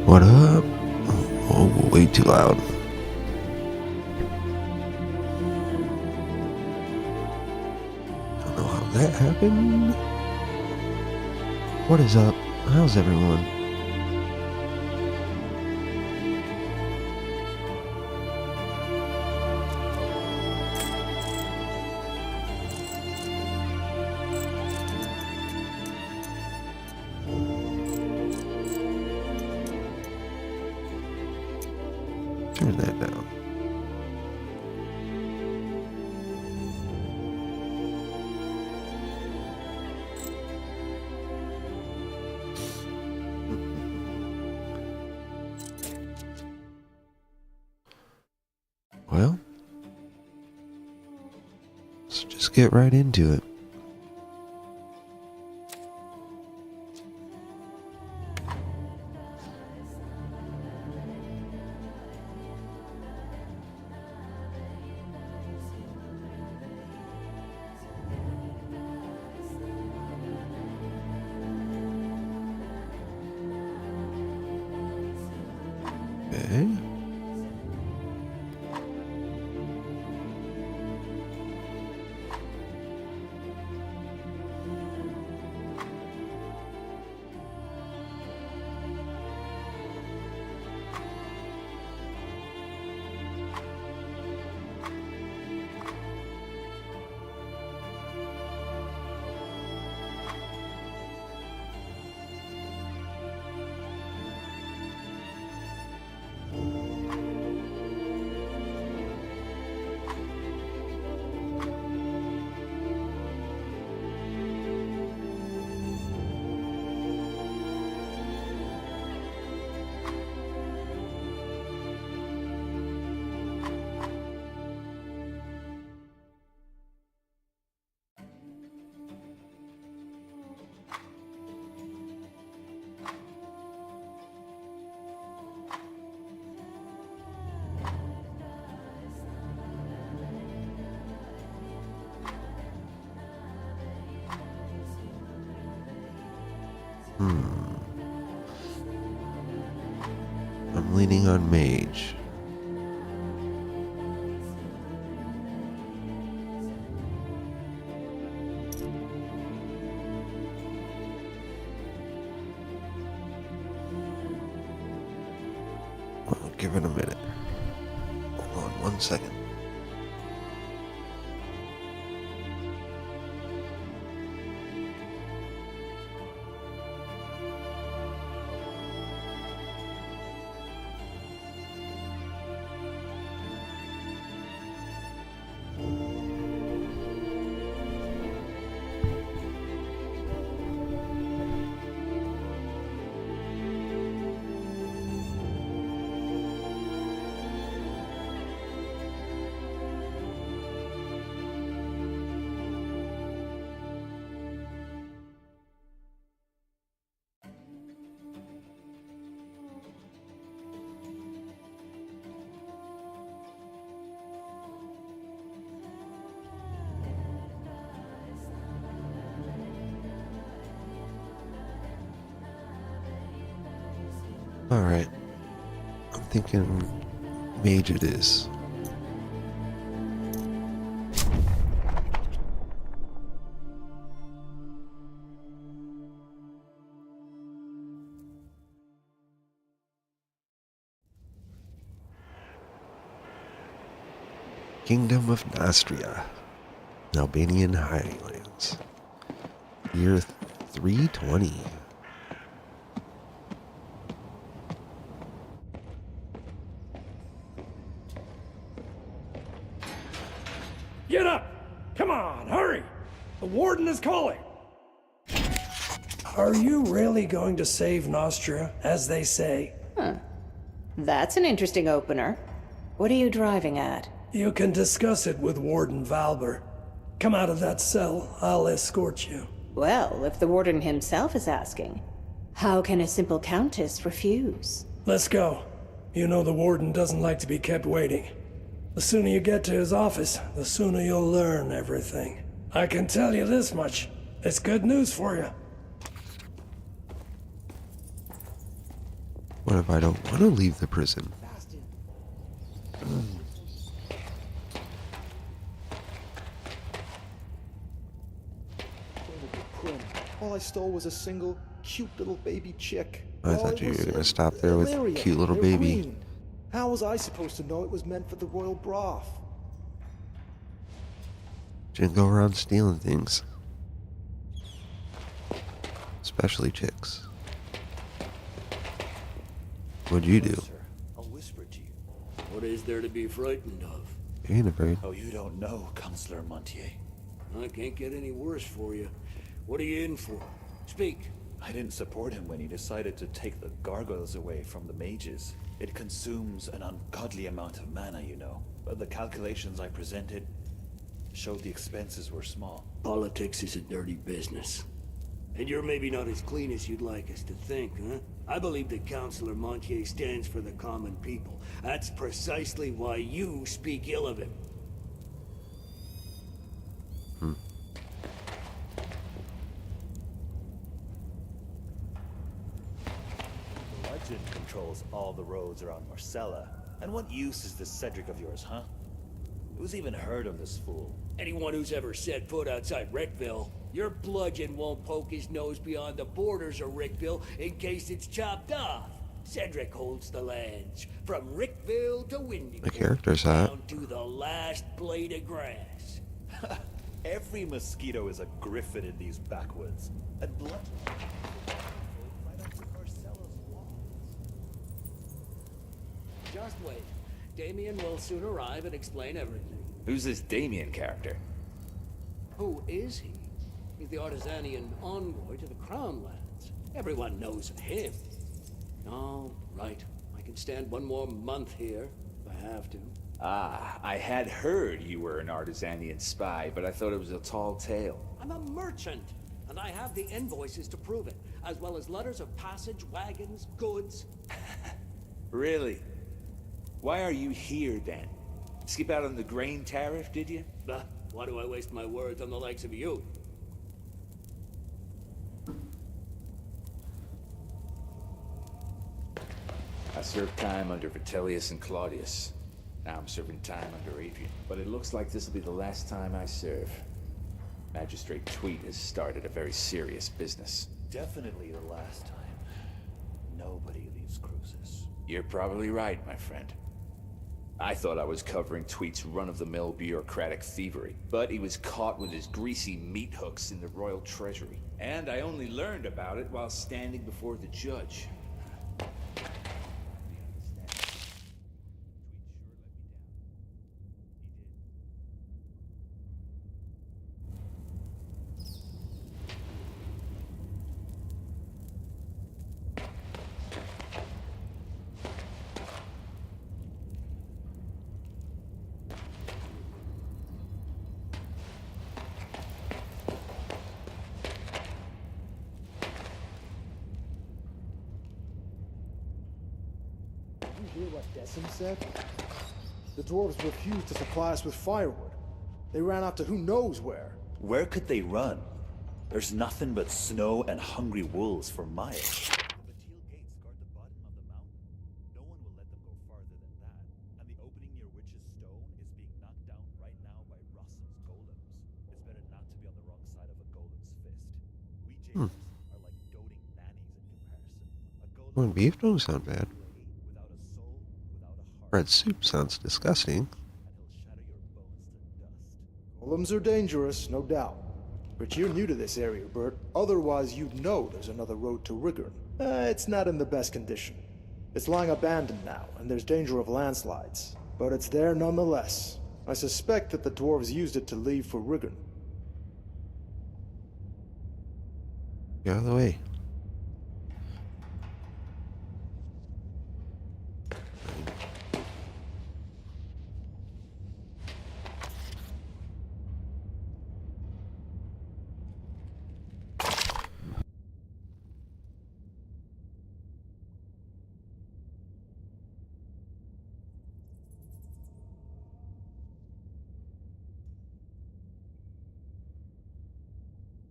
What up? Oh, way too loud. Don't know how that happened. What is up? How's everyone? Turn that down. Well, let's just get right into it. Okay. I'm leaning on mage. Well, give it a minute. Hold on 1 second. Alright. I'm thinking mage it is. Kingdom of Nostria, Albanian Highlands. Year 320. Get up! Come on, hurry! The warden is calling! Are you really going to save Nostria, as they say? That's an interesting opener. What are you driving at? You can discuss it with Warden Valber. Come out of that cell, I'll escort you. Well, if the warden himself is asking, how can a simple countess refuse? Let's go. You know the warden doesn't like to be kept waiting. The sooner you get to his office, the sooner you'll learn everything. I can tell you this much. It's good news for you. What if I don't want to leave the prison? All I stole was a single, cute little baby chick. I thought you were going to stop there with a cute little baby. Queen. How was I supposed to know it was meant for the royal broth? Didn't go around stealing things. Especially chicks. What'd you do? Sir, I'll whisper to you. What is there to be frightened of? You ain't afraid. Oh, you don't know, Counselor Montier. I can't get any worse for you. What are you in for? Speak. I didn't support him when he decided to take the gargoyles away from the mages. It consumes an ungodly amount of mana, you know. But the calculations I presented showed the expenses were small. Politics is a dirty business. And you're maybe not as clean as you'd like us to think, huh? I believe that Councillor Montier stands for the common people. That's precisely why you speak ill of him. The legend controls all the roads around Marcella. And what use is this Cedric of yours, huh? Who's even heard of this fool? Anyone who's ever set foot outside Rickville, your bludgeon won't poke his nose beyond the borders of Rickville in case it's chopped off. Cedric holds the lands, from Rickville to Windy. The character's hot. Down to the last blade of grass. Every mosquito is a griffin in these backwoods. And blood right up to Marcella's walls. Just wait. Damien will soon arrive and explain everything. Who's this Damien character? Who is he? He's the Artisanian envoy to the Crown Lands. Everyone knows of him. All right. I can stand one more month here, if I have to. Ah, I had heard you were an Artisanian spy, but I thought it was a tall tale. I'm a merchant, and I have the invoices to prove it, as well as letters of passage, wagons, goods. Really? Why are you here, then? Skip out on the grain tariff, did you? Why do I waste my words on the likes of you? I served time under Vitellius and Claudius. Now I'm serving time under Adrian. But it looks like this will be the last time I serve. Magistrate Tweet has started a very serious business. Definitely the last time. Nobody leaves Crucis. You're probably right, my friend. I thought I was covering Tweet's run-of-the-mill bureaucratic thievery, but he was caught with his greasy meat hooks in the royal treasury. And I only learned about it while standing before the judge. You hear what Decim said? The dwarves refused to supply us with firewood. They ran out to who knows where. Where could they run? There's nothing but snow and hungry wolves for miles. The Batil gates guard the bottom of the mountain. No one will let them go farther than that. And the opening near Witch's Stone is being knocked down right now by Rossum's golems. It's better not to be on the wrong side of a golem's fist. We jailers are like doting nannies in comparison. A golem Corned beef don't sound bad. without a soul, without a heart, Red soup sounds disgusting. and he'll shatter your bones to dust. Golems are dangerous, no doubt. But you're new to this area, Bert. Otherwise, you'd know there's another road to Riggern. It's not in the best condition. It's lying abandoned now, and there's danger of landslides. But it's there nonetheless. I suspect that the dwarves used it to leave for Riggern. Get out of the way.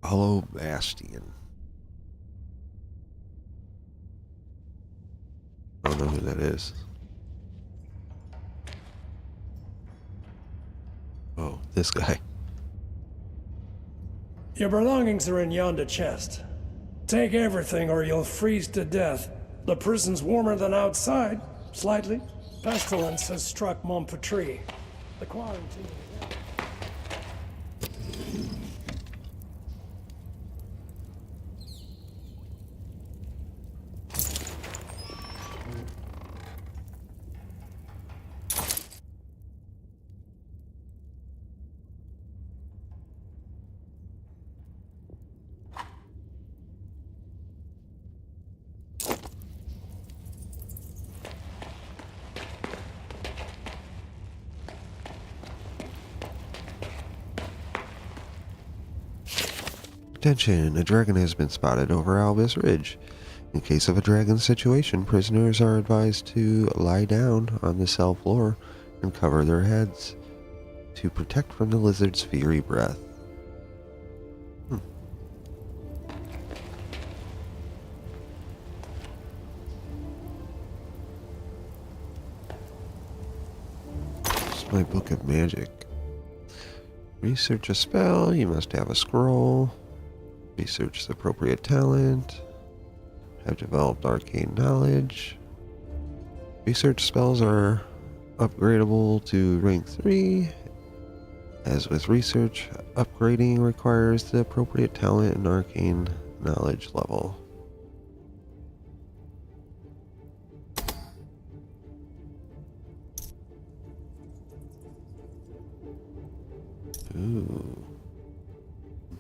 Hollow Bastion. who that is. Oh, this guy. Your belongings are in yonder chest. Take everything or you'll freeze to death. The prison's warmer than outside, slightly. Pestilence has struck Montpetrie. The quarantine... Attention, a dragon has been spotted over Albus Ridge. In case of a dragon situation, prisoners are advised to lie down on the cell floor and cover their heads to protect from the lizard's fiery breath. This is my book of magic. Research a spell, you must have a scroll. Research the appropriate talent. Have developed arcane knowledge. Research spells are upgradable to rank 3. As with research, upgrading requires the appropriate talent and arcane knowledge level. Ooh.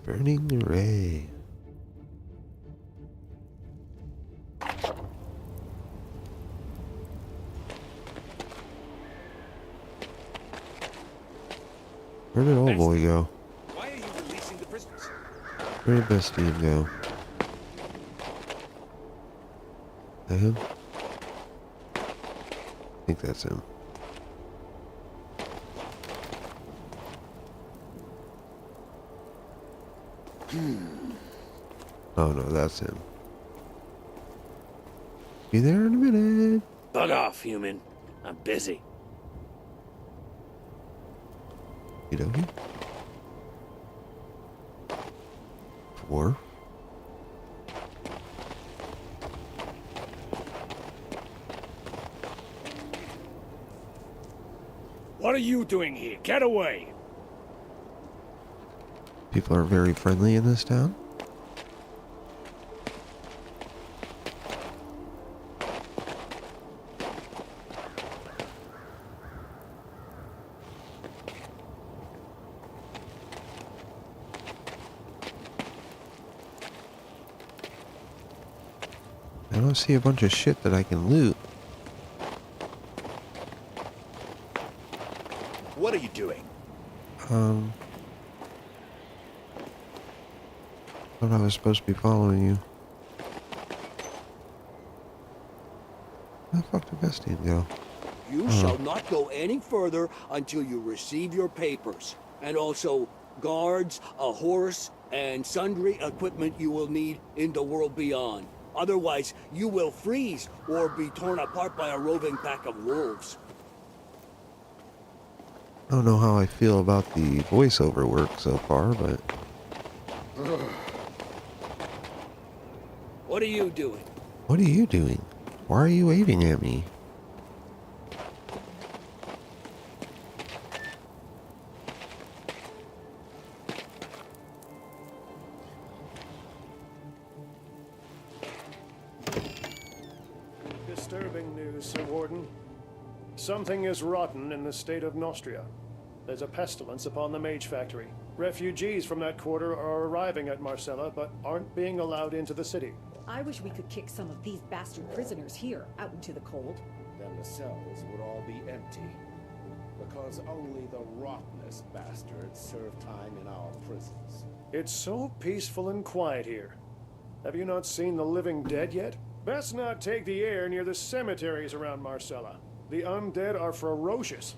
Burning Ray. Where did old boy go? Why are you releasing the prisoners? Where did Bastian go? That him? I think that's him. Oh no, that's him. Be there in a minute. Bug off, human. I'm busy. You know me? 4. What are you doing here? Get away! People are very friendly in this town. I don't see a bunch of shit that I can loot. What are you doing? Thought I was supposed to be following you. Where the fuck did Bastian go? You shall not go any further until you receive your papers. And also, guards, a horse, and sundry equipment you will need in the world beyond. Otherwise, you will freeze or be torn apart by a roving pack of wolves. I don't know how I feel about the voiceover work so far, but... What are you doing? What are you doing? Why are you waving at me? Disturbing news, Sir Warden. Something is rotten in the state of Nostria. There's a pestilence upon the Mage Factory. Refugees from that quarter are arriving at Marcella, but aren't being allowed into the city. I wish we could kick some of these bastard prisoners here out into the cold. Then the cells would all be empty. Because only the rottenest bastards serve time in our prisons. It's so peaceful and quiet here. Have you not seen the living dead yet? Best not take the air near the cemeteries around Marcella. The undead are ferocious.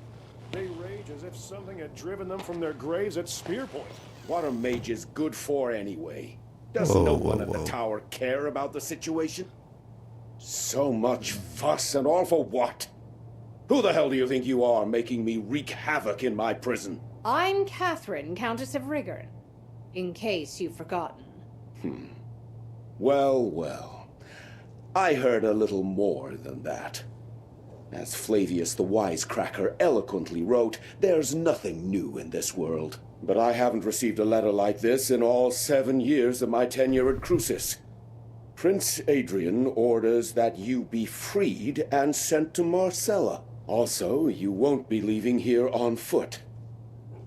They rage as if something had driven them from their graves at spear point. What are mages good for anyway? Does no one in whoa. the tower care about the situation? So much fuss and all for what? Who the hell do you think you are, making me wreak havoc in my prison? I'm Catherine, Countess of Rigern. In case you've forgotten. Well, well. I heard a little more than that. As Flavius the Wisecracker eloquently wrote, there's nothing new in this world. But I haven't received a letter like this in all 7 years of my tenure at Crucis. Prince Adrian orders that you be freed and sent to Marcella. Also, you won't be leaving here on foot.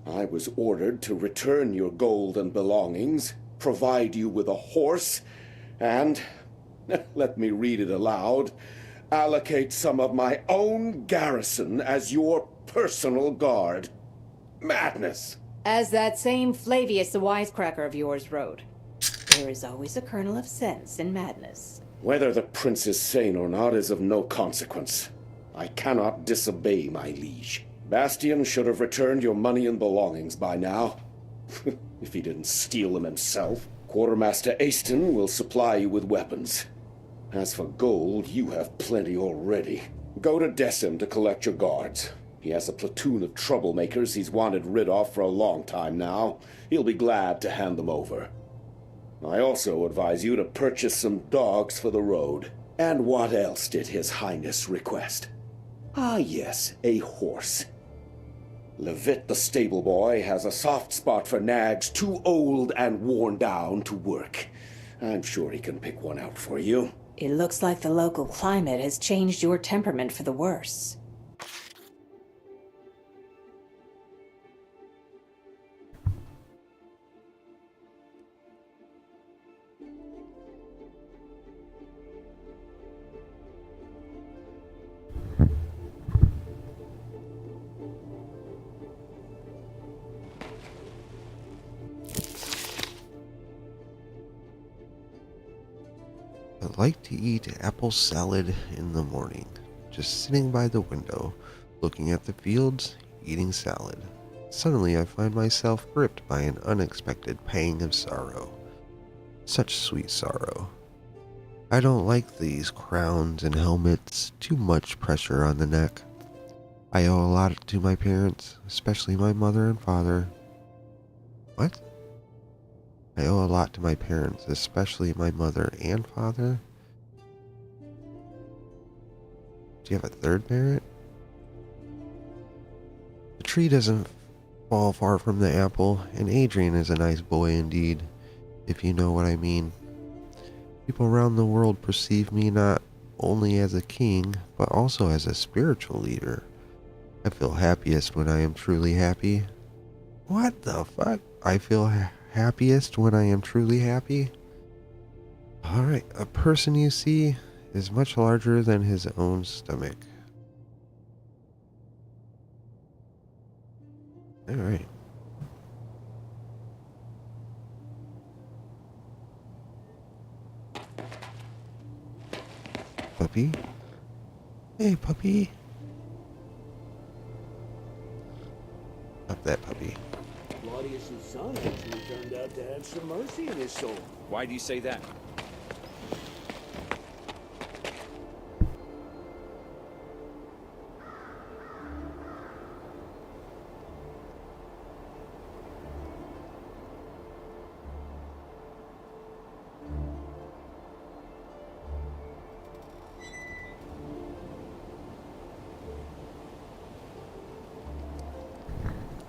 I was ordered to return your gold and belongings, provide you with a horse, and, let me read it aloud, allocate some of my own garrison as your personal guard. Madness! As that same Flavius the Wisecracker of yours wrote, there is always a kernel of sense in madness. Whether the prince is sane or not is of no consequence. I cannot disobey my liege. Bastian should have returned your money and belongings by now. If he didn't steal them himself. Quartermaster Aston will supply you with weapons. As for gold, you have plenty already. Go to Decim to collect your guards. He has a platoon of troublemakers he's wanted rid of for a long time now. He'll be glad to hand them over. I also advise you to purchase some dogs for the road. And what else did His Highness request? Ah yes, a horse. Levitt the stable boy has a soft spot for nags too old and worn down to work. I'm sure he can pick one out for you. It looks like the local climate has changed your temperament for the worse. I like to eat apple salad in the morning, just sitting by the window, looking at the fields, eating salad. Suddenly I find myself gripped by an unexpected pang of sorrow. Such sweet sorrow. I don't like these crowns and helmets, too much pressure on the neck. I owe a lot to my parents, especially my mother and father. What? I owe a lot to my parents, especially my mother and father. Do you have a third parent? The tree doesn't fall far from the apple, and Adrian is a nice boy indeed, if you know what I mean. People around the world perceive me not only as a king, but also as a spiritual leader. I feel happiest when I am truly happy. What the fuck? I feel happiest when I am truly happy? Alright, a person you see is much larger than his own stomach. Alright. Puppy? Hey, puppy. Up that puppy. Claudius's son actually turned out to have some mercy in his soul. Why do you say that?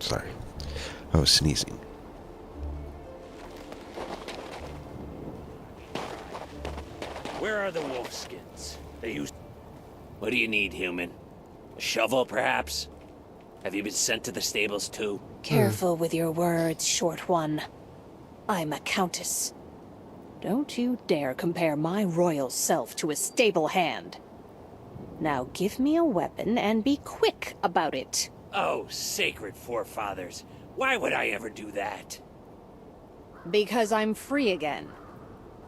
Sorry, I was sneezing. Where are the wolfskins? They used. What do you need, human? A shovel, perhaps? Have you been sent to the stables too? Careful with your words, short one. I'm a countess. Don't you dare compare my royal self to a stable hand. Now give me a weapon and be quick about it. Oh, sacred forefathers. Why would I ever do that? Because I'm free again.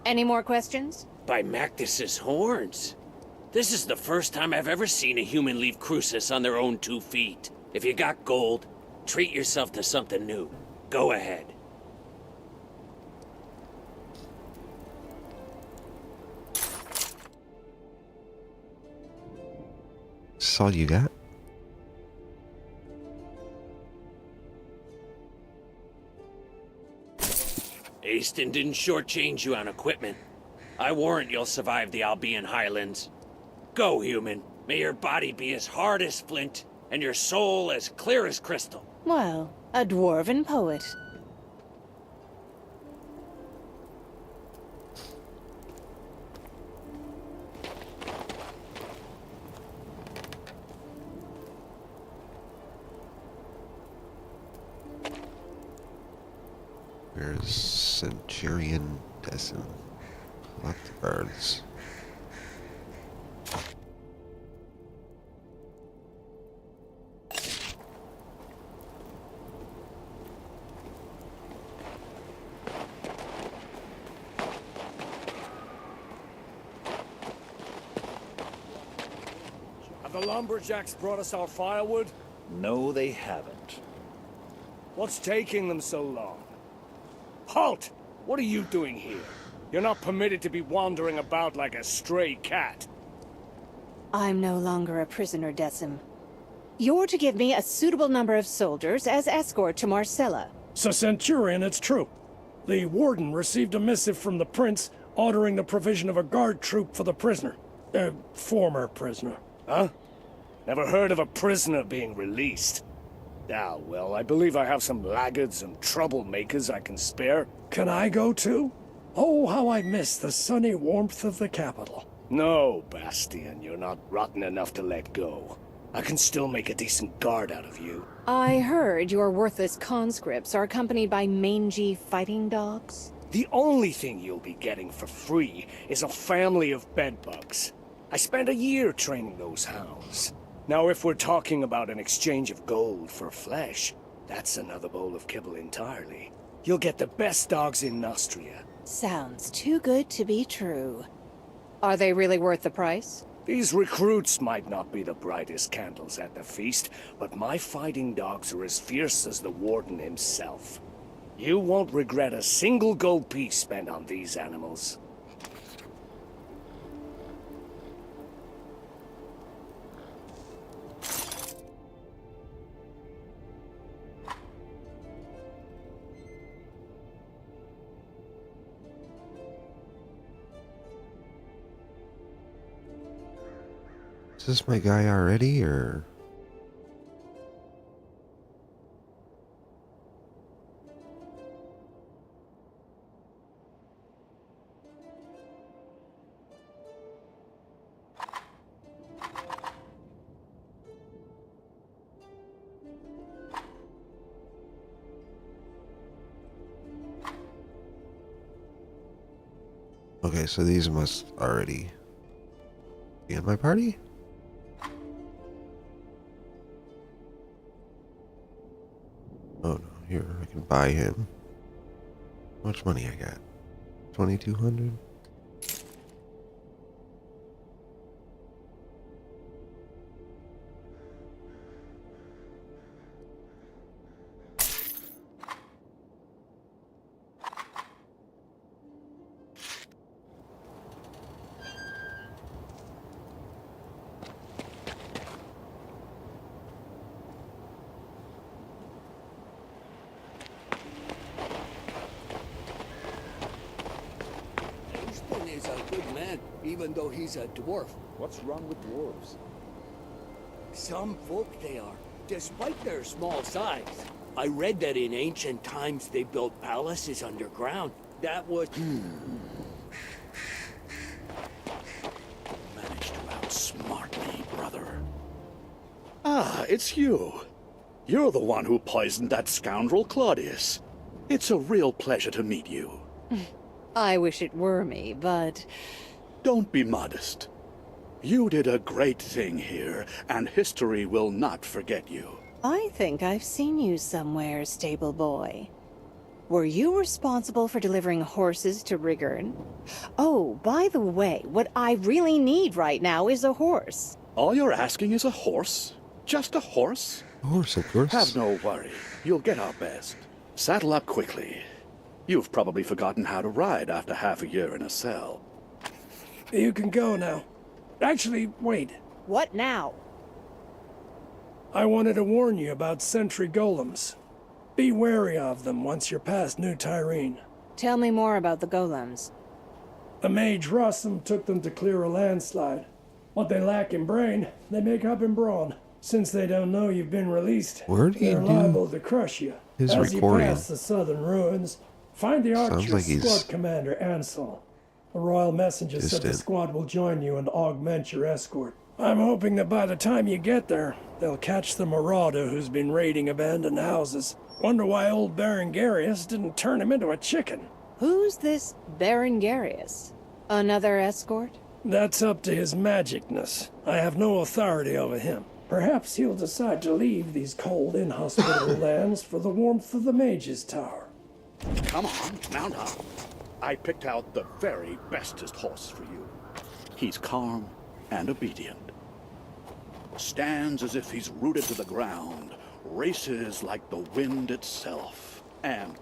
Any more questions? By Mactus's horns. This is the first time I've ever seen a human leave Crucis on their own 2 feet. If you got gold, treat yourself to something new. Go ahead. That's all you got? Aston didn't shortchange you on equipment. I warrant you'll survive the Albion Highlands. Go, human. May your body be as hard as flint, and your soul as clear as crystal. Well, a dwarven poet. Where's Centurion Decim? Collect the guards. Have the lumberjacks brought us our firewood? No, they haven't. What's taking them so long? Halt! What are you doing here? You're not permitted to be wandering about like a stray cat. I'm no longer a prisoner, Decim. You're to give me a suitable number of soldiers as escort to Marcella. So, Centurion, it's true. The warden received a missive from the prince ordering the provision of a guard troop for the prisoner. Former prisoner. Huh? Never heard of a prisoner being released. Ah, well, I believe I have some laggards and troublemakers I can spare. Can I go too? Oh, how I miss the sunny warmth of the capital. No, Bastian, you're not rotten enough to let go. I can still make a decent guard out of you. I heard your worthless conscripts are accompanied by mangy fighting dogs. The only thing you'll be getting for free is a family of bedbugs. I spent a year training those hounds. Now, if we're talking about an exchange of gold for flesh, that's another bowl of kibble entirely. You'll get the best dogs in Nostria. Sounds too good to be true. Are they really worth the price? These recruits might not be the brightest candles at the feast, but my fighting dogs are as fierce as the warden himself. You won't regret a single gold piece spent on these animals. Is this my guy already, or? Okay, so these must already be in my party? Oh no, here, I can buy him. How much money I got? 2,200? Aston is a good man, even though he's a dwarf. What's wrong with dwarves? Some folk they are, despite their small size. I read that in ancient times they built palaces underground. That was... Managed to outsmart me, brother. Ah, it's you. You're the one who poisoned that scoundrel Claudius. It's a real pleasure to meet you. I wish it were me, but... Don't be modest. You did a great thing here, and history will not forget you. I think I've seen you somewhere, stable boy. Were you responsible for delivering horses to Rigurn? Oh, by the way, what I really need right now is a horse. All you're asking is a horse? Just a horse? A horse, of course. Have no worry. You'll get our best. Saddle up quickly. You've probably forgotten how to ride after half a year in a cell. You can go now. Actually, wait. What now? I wanted to warn you about sentry golems. Be wary of them once you're past New Tyrene. Tell me more about the golems. The mage Rossum took them to clear a landslide. What they lack in brain, they make up in brawn. Since they don't know you've been released, Where'd he they're do liable to crush you. his As recording? you pass the southern ruins, find the Sounds Archer like he's squad commander, Ansel. The royal messenger said the distant. squad will join you and augment your escort. I'm hoping that by the time you get there, they'll catch the marauder who's been raiding abandoned houses. Wonder why old Baron Garius didn't turn him into a chicken. Who's this Baron Garius? Another escort? That's up to his magicness. I have no authority over him. Perhaps he'll decide to leave these cold, inhospitable lands for the warmth of the Mage's Tower. Come on, mount up. I picked out the very bestest horse for you. He's calm and obedient. Stands as if he's rooted to the ground, races like the wind itself, and...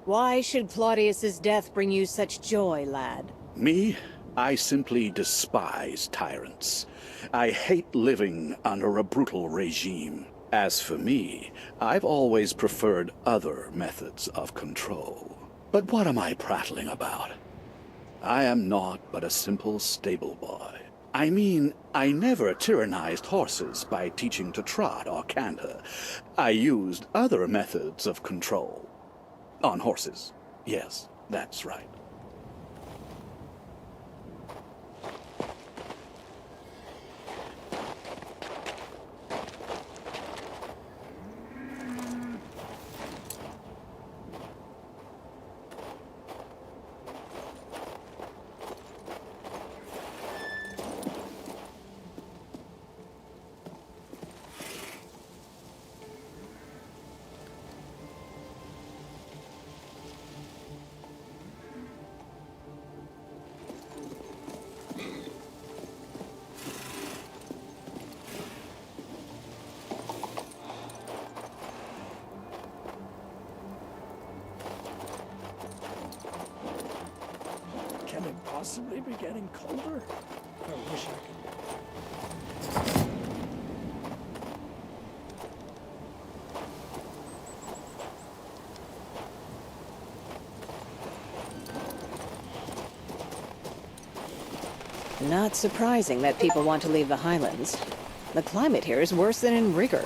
Why should Claudius's death bring you such joy, lad? Me? I simply despise tyrants. I hate living under a brutal regime. As for me, I've always preferred other methods of control. But what am I prattling about? I am naught but a simple stable boy. I mean, I never tyrannized horses by teaching to trot or canter. I used other methods of control. On horses. Yes, that's right. Can it possibly be getting colder? I wish I could. Not surprising that people want to leave the Highlands. The climate here is worse than in Rigor.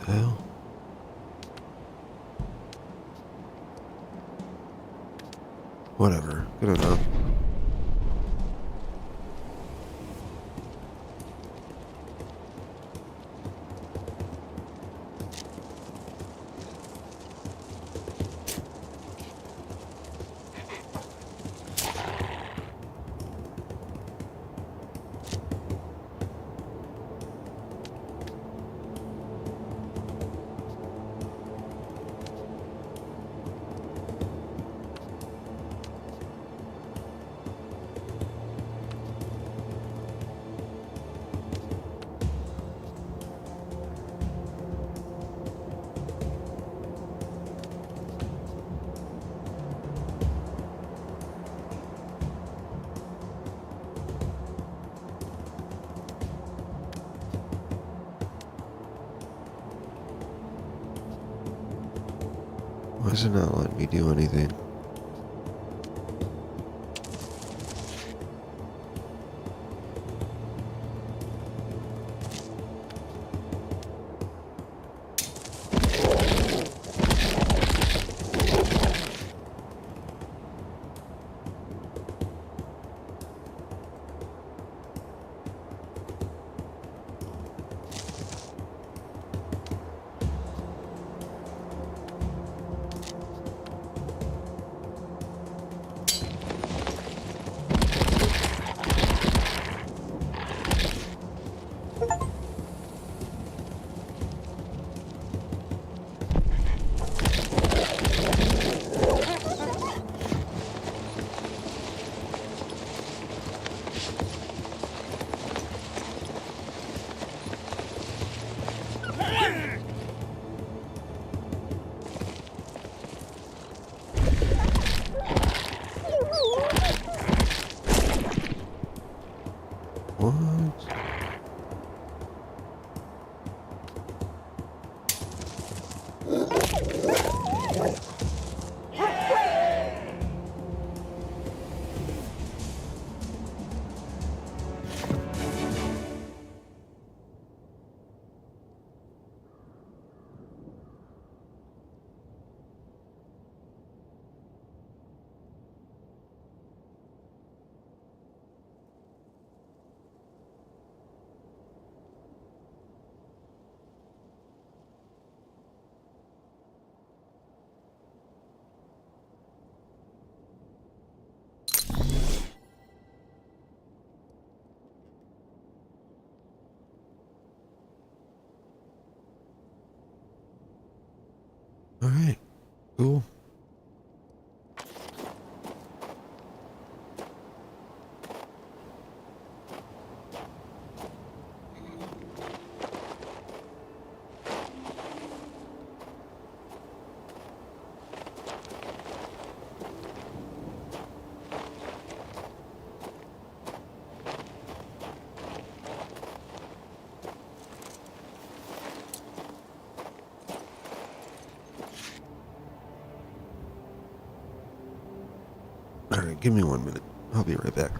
Hell. Whatever. Good enough. is it not letting me do anything? What? All right, cool. All right, give me 1 minute. I'll be right back.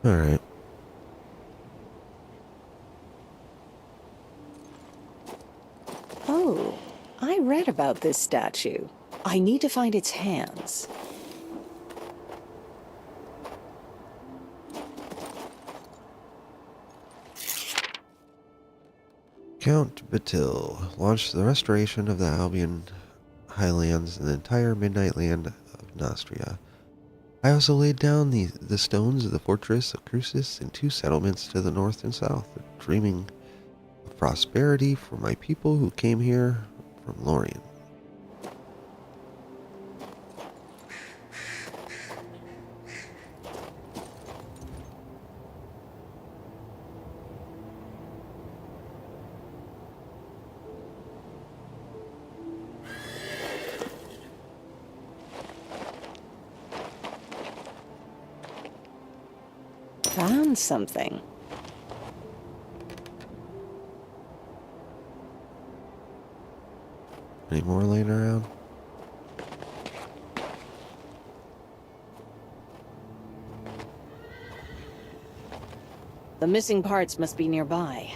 Alright. Oh, I read about this statue. I need to find its hands. Count Batil launched the restoration of the Albion Highlands and the entire Midnight Land of Nostria. I also laid down the stones of the fortress of Crucis and 2 settlements to the north and south, dreaming of prosperity for my people who came here from Lorien. Found something. Any more laying around? The missing parts must be nearby.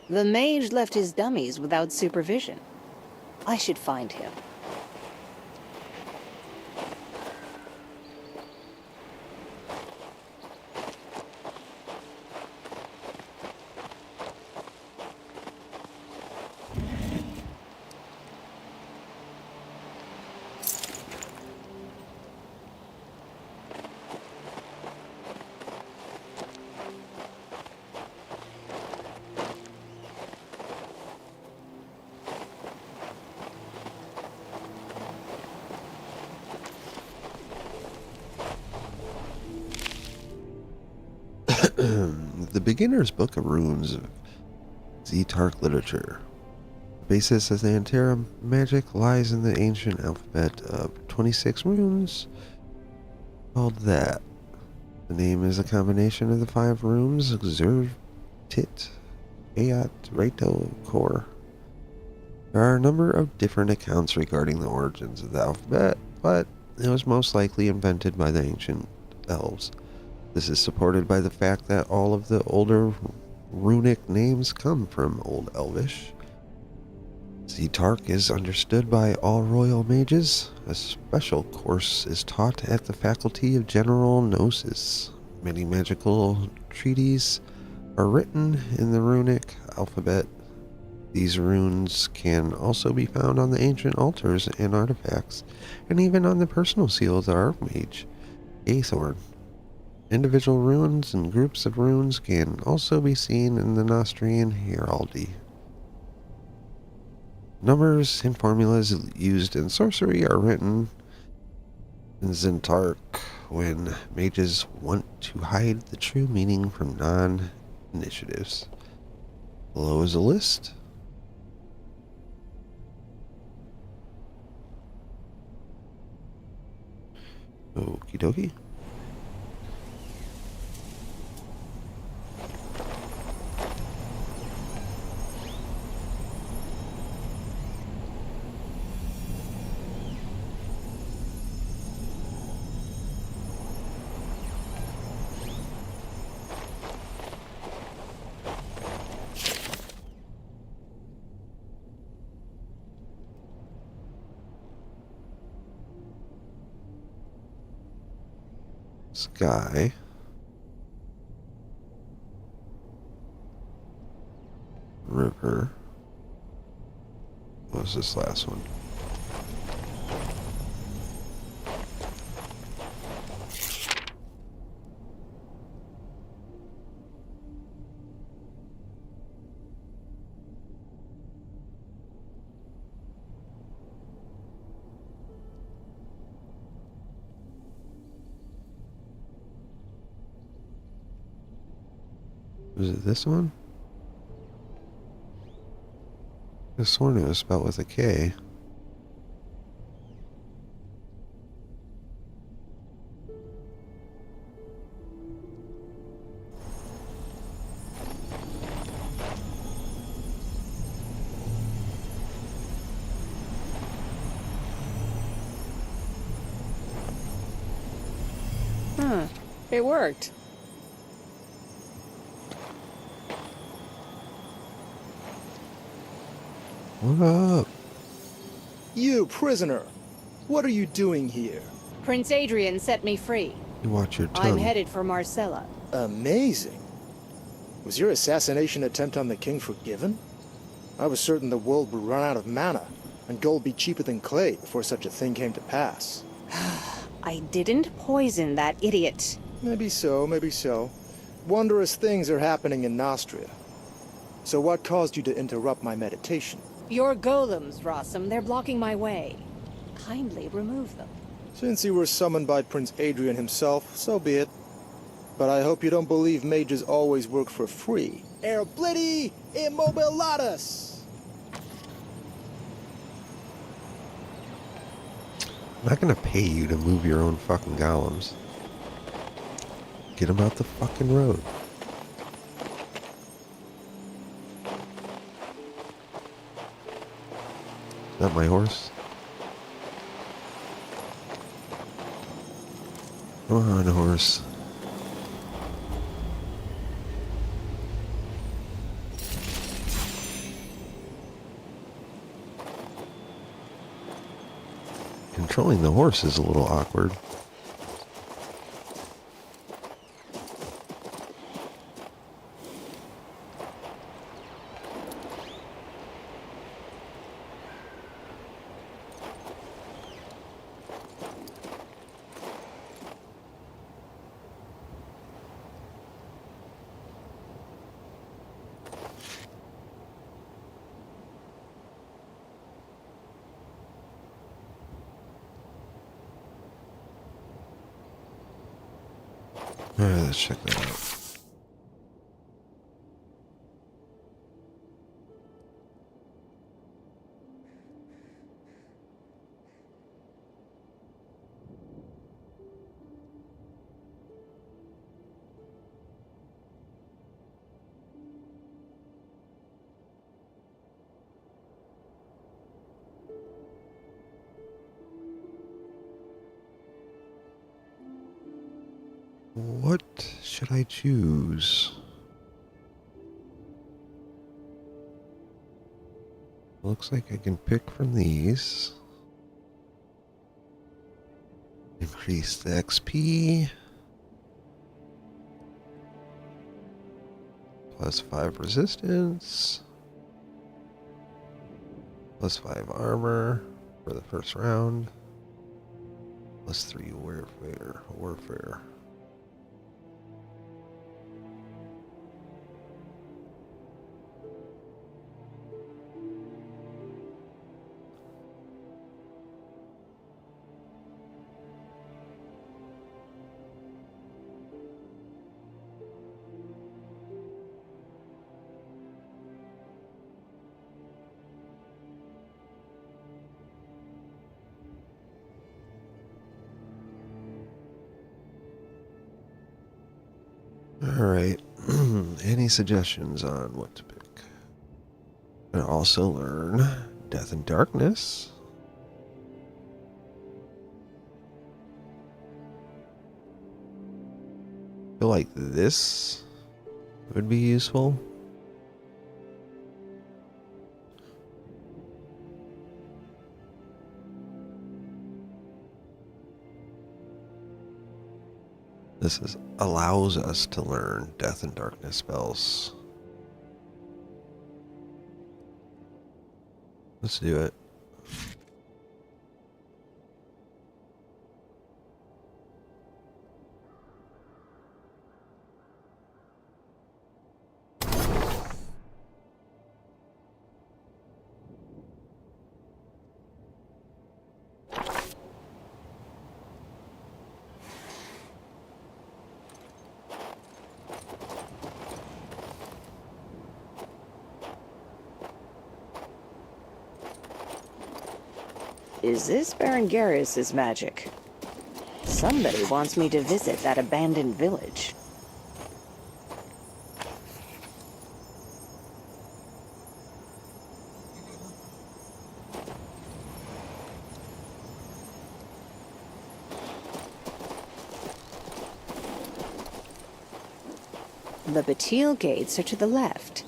The mage left his dummies without supervision. I should find him. The Beginner's Book of Runes of Zetark literature. The basis of the Antera magic lies in the ancient alphabet of 26 runes called that. The name is a combination of the 5 runes, Xur, Tit, Ayat, Raito, Kor. There are a number of different accounts regarding the origins of the alphabet, but it was most likely invented by the ancient elves. This is supported by the fact that all of the older runic names come from Old Elvish. Zetark is understood by all royal mages. A special course is taught at the Faculty of General Gnosis. Many magical treatises are written in the runic alphabet. These runes can also be found on the ancient altars and artifacts, and even on the personal seal of the Archmage, Aethorn. Individual runes and groups of runes can also be seen in the Nostrian heraldry. Numbers and formulas used in sorcery are written in Zetark when mages want to hide the true meaning from non-initiatives. Below is a list. Okie dokie. Sky. River. What was this last one? Was it this one? I sworn it was spelled with a K. It worked. What up? You, prisoner! What are you doing here? Prince Adrian set me free. You watch your tongue. I'm headed for Marcella. Amazing. Was your assassination attempt on the king forgiven? I was certain the world would run out of mana, and gold be cheaper than clay before such a thing came to pass. I didn't poison that idiot. Maybe so, maybe so. Wondrous things are happening in Nostria. So what caused you to interrupt my meditation? Your golems, Rossum, they're blocking my way. Kindly remove them. Since you were summoned by Prince Adrian himself, so be it. But I hope you don't believe mages always work for free. Erblidi immobilatus! I'm not gonna pay you to move your own fucking golems. Get them out the fucking road. Is that my horse? Come on, horse. Controlling the horse is a little awkward. Alright, let's check that out. what should I choose? Looks like I can pick from these. Increase the XP. Plus 5 resistance. Plus 5 armor for the first round. Plus 3 warfare. Alright, any suggestions on what to pick? And also learn Death and Darkness. I feel like this would be useful. This allows us to learn Death and Darkness spells. Let's do it. Is this Berengarius' magic? Somebody wants me to visit that abandoned village. The Batil gates are to the left,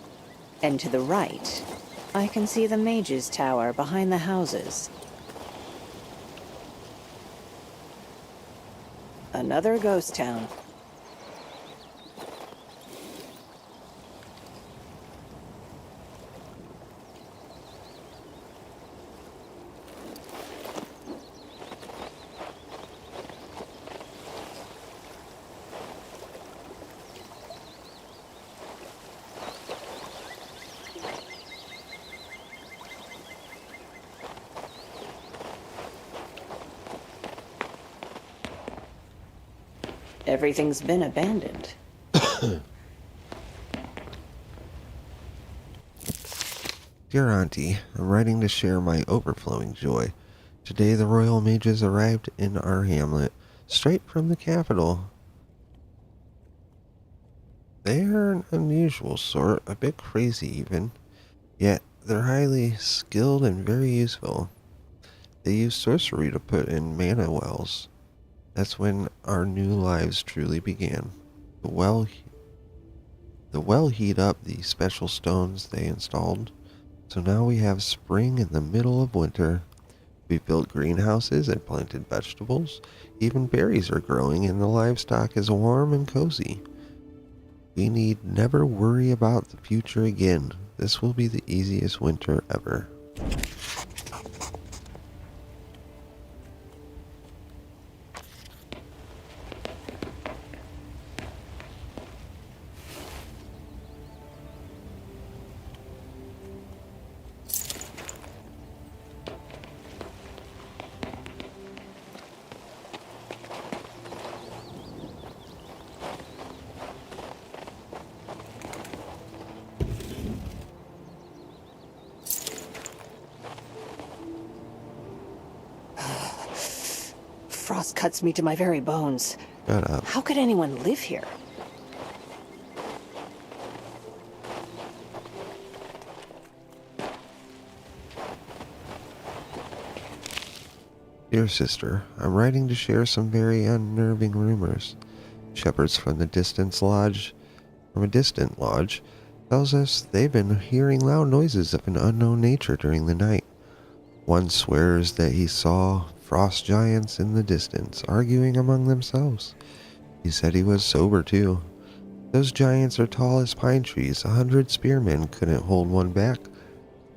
and to the right, I can see the Mage's Tower behind the houses. Another ghost town. Everything's been abandoned. Dear Auntie, I'm writing to share my overflowing joy. Today the royal mages arrived in our hamlet, straight from the capital. They are an unusual sort, a bit crazy even, yet they're highly skilled and very useful. They use sorcery to put in mana wells. That's when our new lives truly began. The well heat up the special stones they installed, so now we have spring in the middle of winter. We've built greenhouses and planted vegetables. Even berries are growing and the livestock is warm and cozy. We need never worry about the future again. This will be the easiest winter ever. Frost cuts me to my very bones. Shut up. How could anyone live here? Dear sister, I'm writing to share some very unnerving rumors. shepherds from a distant lodge, tells us they've been hearing loud noises of an unknown nature during the night. One swears that he saw frost giants in the distance, arguing among themselves. He said he was sober too. Those giants are tall as pine trees. 100 spearmen couldn't hold one back.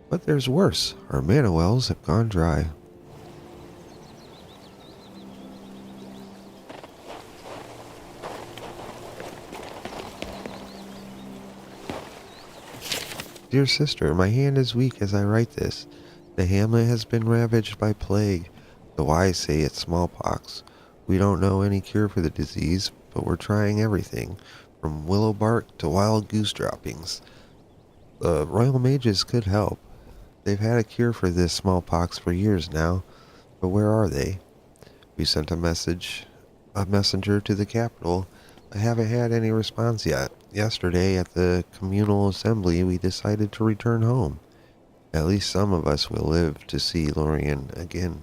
But there's worse. Our mana wells have gone dry. Dear sister, my hand is weak as I write this. The hamlet has been ravaged by plague. The wise say it's smallpox. We don't know any cure for the disease, but we're trying everything, from willow bark to wild goose droppings. The royal mages could help. They've had a cure for this smallpox for years now, but where are they? We sent a messenger to the capital. I haven't had any response yet. Yesterday at the communal assembly, we decided to return home. At least some of us will live to see Lorien again.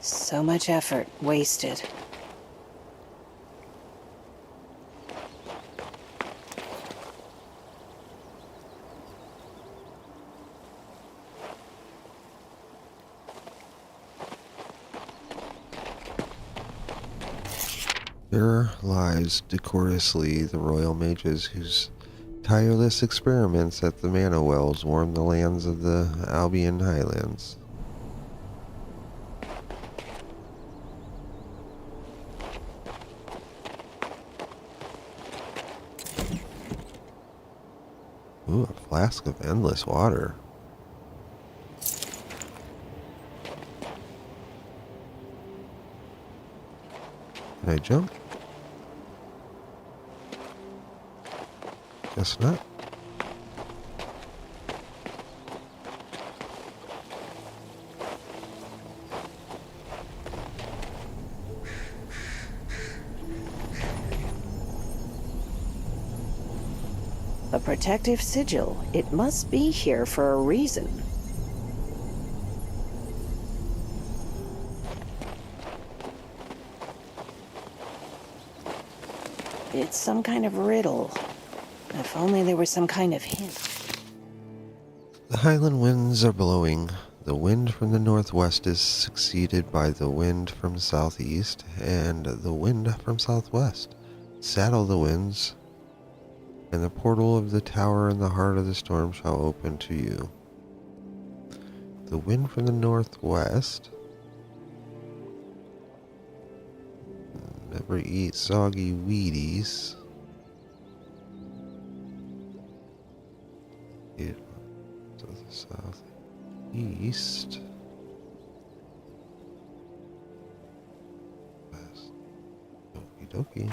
So much effort wasted. There lies decorously the royal mages whose tireless experiments at the mana wells warmed the lands of the Albion Highlands. Ooh, a flask of endless water. Can I jump? Guess not. A protective sigil. It must be here for a reason. It's some kind of riddle. If only there was some kind of hint. The highland winds are blowing. The wind from the northwest is succeeded by the wind from southeast and the wind from southwest. Saddle the winds, and the portal of the tower in the heart of the storm shall open to you. The wind from the northwest. Never eat soggy Wheaties. Eat to the southeast. West. Okie dokie.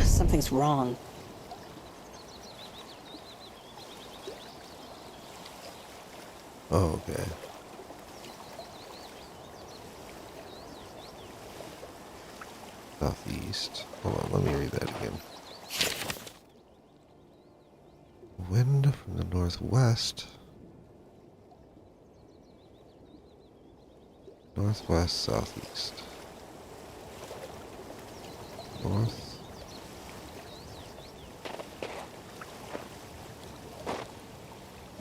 Something's wrong. Oh, okay. Southeast. Hold on, let me read that again. Wind from the northwest. Northwest, southeast. North.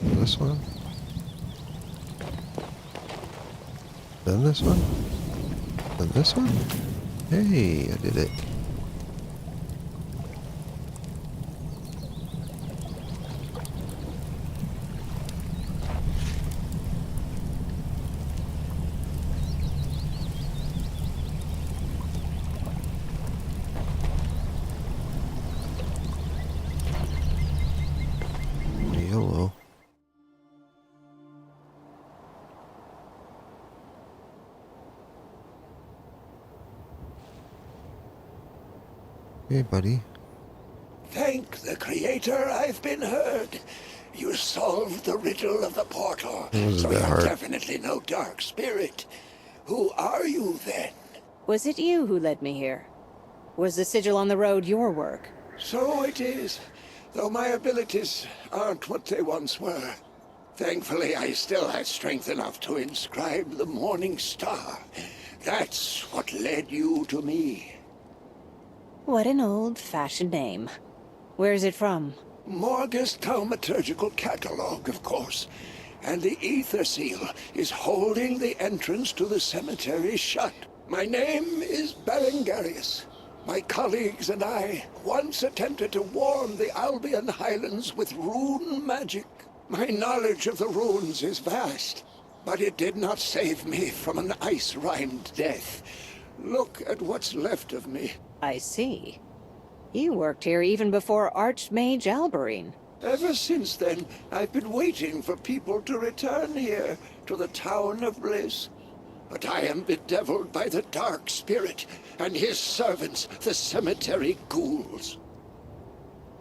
This one? Then this one? Then this one? Hey, I did it. Hello. Hey, buddy. Thank the Creator, I've been heard. You solved the riddle of the portal, It wasn't so that you're hard. definitely no dark spirit. Who are you then? Was it you who led me here? Was the sigil on the road your work? So it is, though my abilities aren't what they once were. Thankfully, I still had strength enough to inscribe the Morning Star. That's what led you to me. What an old-fashioned name. Where's it from? Morgus Thaumaturgical Catalog, of course. And the Ether Seal is holding the entrance to the cemetery shut. My name is Berengarius. My colleagues and I once attempted to warm the Albion Highlands with rune magic. My knowledge of the runes is vast, but it did not save me from an ice-rimed death. Look at what's left of me. I see. You worked here even before Archmage Alberine. Ever since then, I've been waiting for people to return here, to the Town of Bliss. But I am bedeviled by the Dark Spirit and his servants, the cemetery ghouls.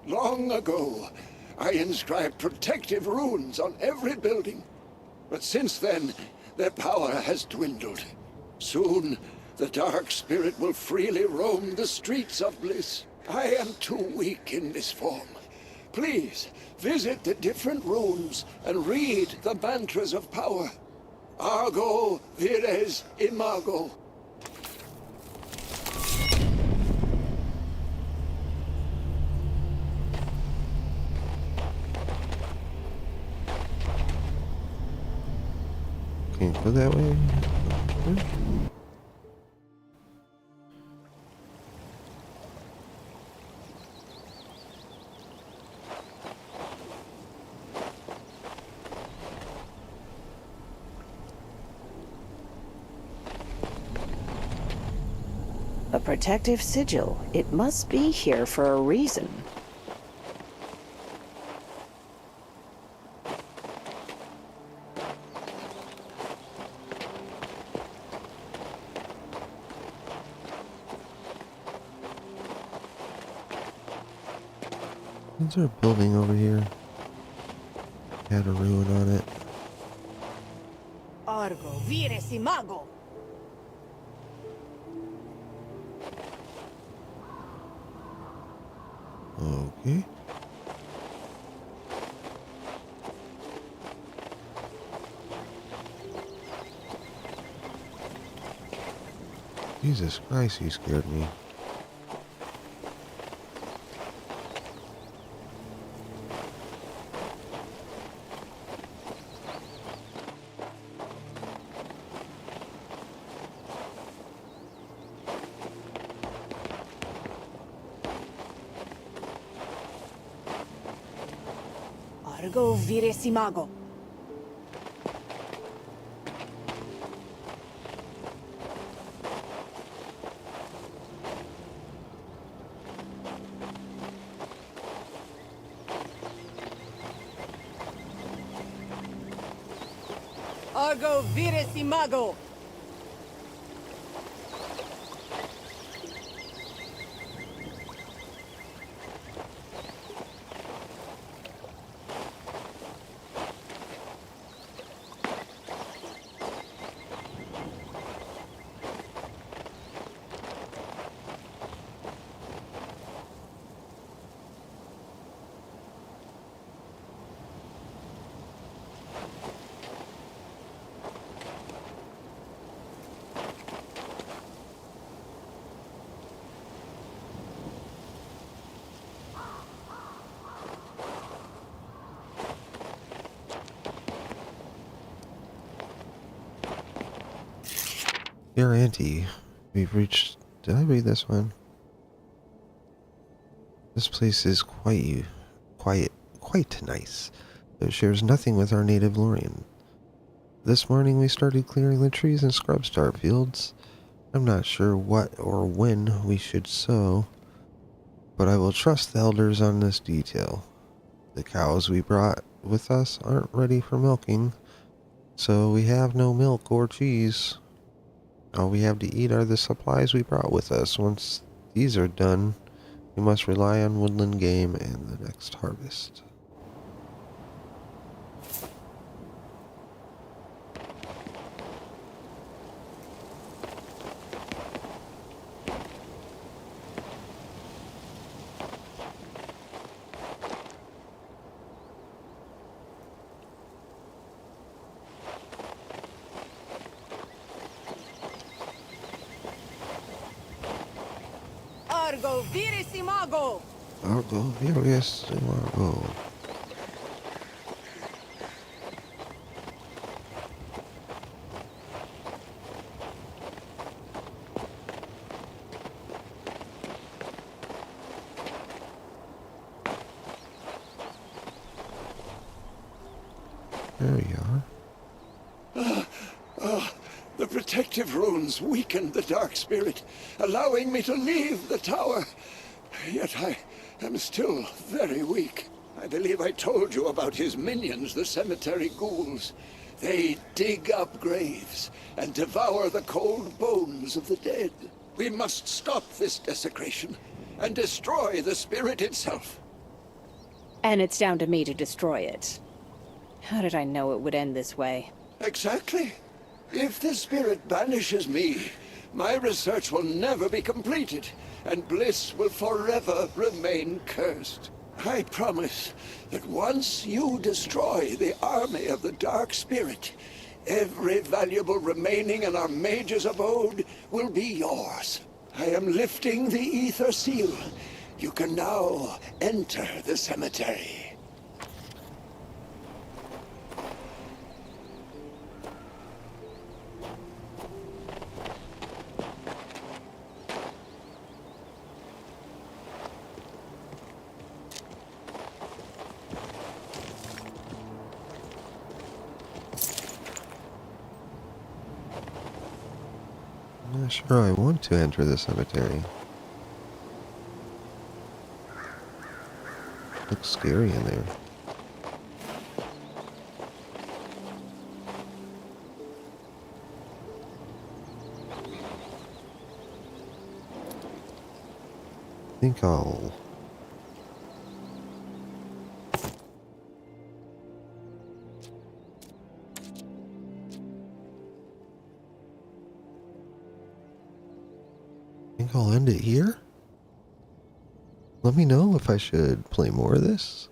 Long ago, I inscribed protective runes on every building. But since then, their power has dwindled. Soon, the Dark Spirit will freely roam the streets of Bliss. I am too weak in this form. Please, visit the different rooms and read the mantras of power. Argo Vires Imago. Can you go that way? A protective sigil. It must be here for a reason. Is there a building over here? Had a ruin on it. Argo, Vires Imago. Okay. Jesus Christ, he scared me. Argo, Vires Imago. Argo, Vires Imago. Dear Auntie, we've reached... Did I read this one? This place is quite nice. It shares nothing with our native Lorien. This morning we started clearing the trees and scrubs to our fields. I'm not sure what or when we should sow, but I will trust the elders on this detail. The cows we brought with us aren't ready for milking, so we have no milk or cheese. All we have to eat are the supplies we brought with us. Once these are done, we must rely on woodland game and the next harvest. Argo Virisimago! Argo Virisimago. There you are. The protective runes weakened the dark spirit, allowing me to leave the tower. Yet I am still very weak. I believe I told you about his minions, the cemetery ghouls. They dig up graves and devour the cold bones of the dead. We must stop this desecration and destroy the spirit itself. And it's down to me to destroy it. How did I know it would end this way? Exactly. If the spirit banishes me, my research will never be completed, and Bliss will forever remain cursed. I promise that once you destroy the army of the Dark Spirit, every valuable remaining in our mage's abode will be yours. I am lifting the Ether Seal. You can now enter the cemetery. I'm not sure I want to enter the cemetery. Looks scary in there. I think I'll... I'll end it here. Let me know if I should play more of this.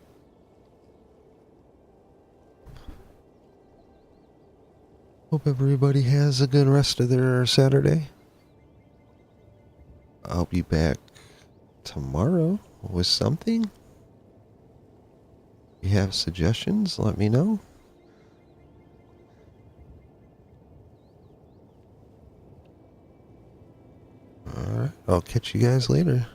Hope everybody has a good rest of their Saturday. I'll be back tomorrow with something. If you have suggestions, let me know. Alright, I'll catch you guys later.